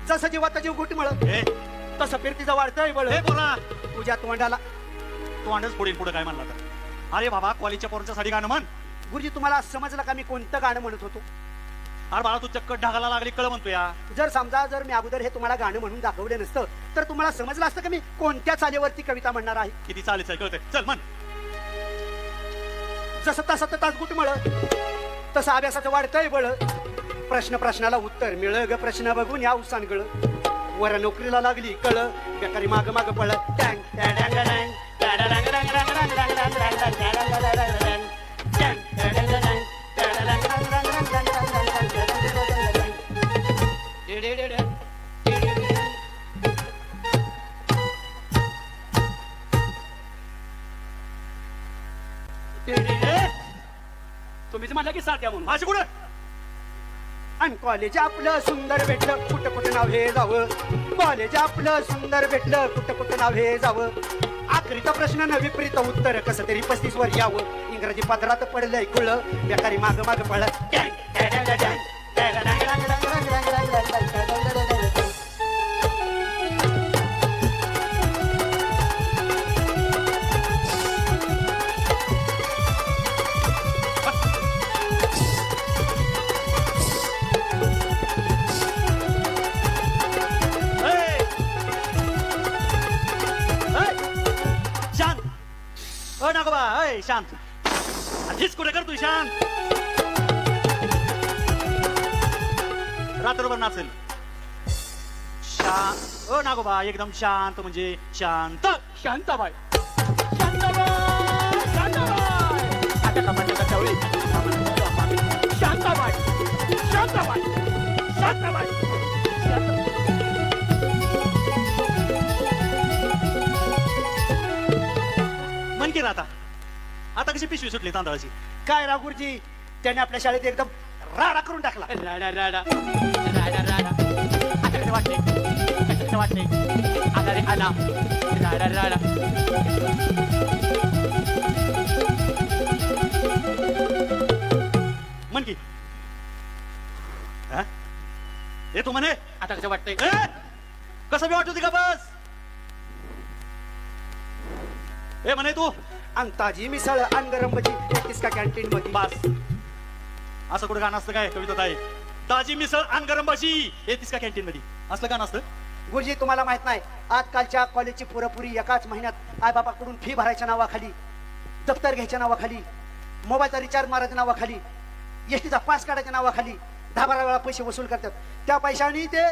जसं जीवाचा जीव घुटमळ ए तसं फिरतीचं वाढतंय बळ ए बोला तुझ्या तोंडाला. तू अंडच पुढे पुढे काय म्हणला तर अरे बाबा कॉलेजच्या पोरांच्या साठी गाणं म्हण. गुरुजी तुम्हाला समजलं का मी कोणतं गाणं म्हणत होतो? अरे बाळा तू चक्क ढगाला लागली कळ म्हणतो या. जर मी अगोदर हे तुम्हाला गाणं म्हणून दाखवलं नसतं तर तुम्हाला समजलं असतं का मी कोणत्या चालीवरती कविता म्हणणार आहे. किती चालीच आहे कळते चल म्हण. जसं तसं तर तास गुटमळ तसं अभ्यासाचं वाढतंय बळ. प्रश्नाला उत्तर मिळ ग प्रश्न बघून या उसानगळ. वर नोकरीला लागली कळ बेकारी माग माग पळ. तुम्हीच म्हणला की साठ्या म्हणून. माझी कुठे आणि कॉलेज आपलं सुंदर भेटलं कुठं कुठं नाव हे जावं. कॉलेज आपलं सुंदर भेटलं कुठं कुठं नाव हे जावं. आखरीचा प्रश्न न विपरीत उत्तर कसं तरी 35 वर यावं. इंग्रजी पदरात पडलंय कुळ बेकारी माग माग पळ. शांत अ नागोबा अय शांत आधीच कुठे कर तू शांत. रात्रभर नाचेल शांत. अ नागोबा एकदम शांत म्हणजे शांत. शांताबाई शांताबाई शांताबाई आता कमांडा चवळी शांताबाई शांताबाई शांताबाई. मन की आता आता कशी पिशवी सुटली तांदळाची. काय राव गुरुजी त्याने आपल्या शाळेत एकदम राडा करून टाकला. राडा राडा राडा राडा आता कसं वाटते कसं वाटते आला रे आला राडा राडा. मन की हा? ए तू म्हणे आता कसं वाटतंय. ए कसं बी वाटत का बस. ए म्हणे तू आणि ताजी मिसळ आणि गरमची येतीस का कॅन्टीन मध्ये. बस असं कुठं गाणं असतं काय कविता आहे. ताजी मिसळ आणि गरम भाजी येतीस का कॅन्टीन मध्ये असलं गाणं असतं. गुरुजी तुम्हाला माहित नाही आजकालच्या कॉलेजची पुरेपुरी एकाच महिन्यात आई बापाकडून फी भरायच्या नावाखाली दप्तर घ्यायच्या नावाखाली मोबाईलचा रिचार्ज मारायच्या नावाखाली एसटीचा पास काढायच्या नावाखाली 10-12 वेळा पैसे वसूल करतात. त्या पैशाने ते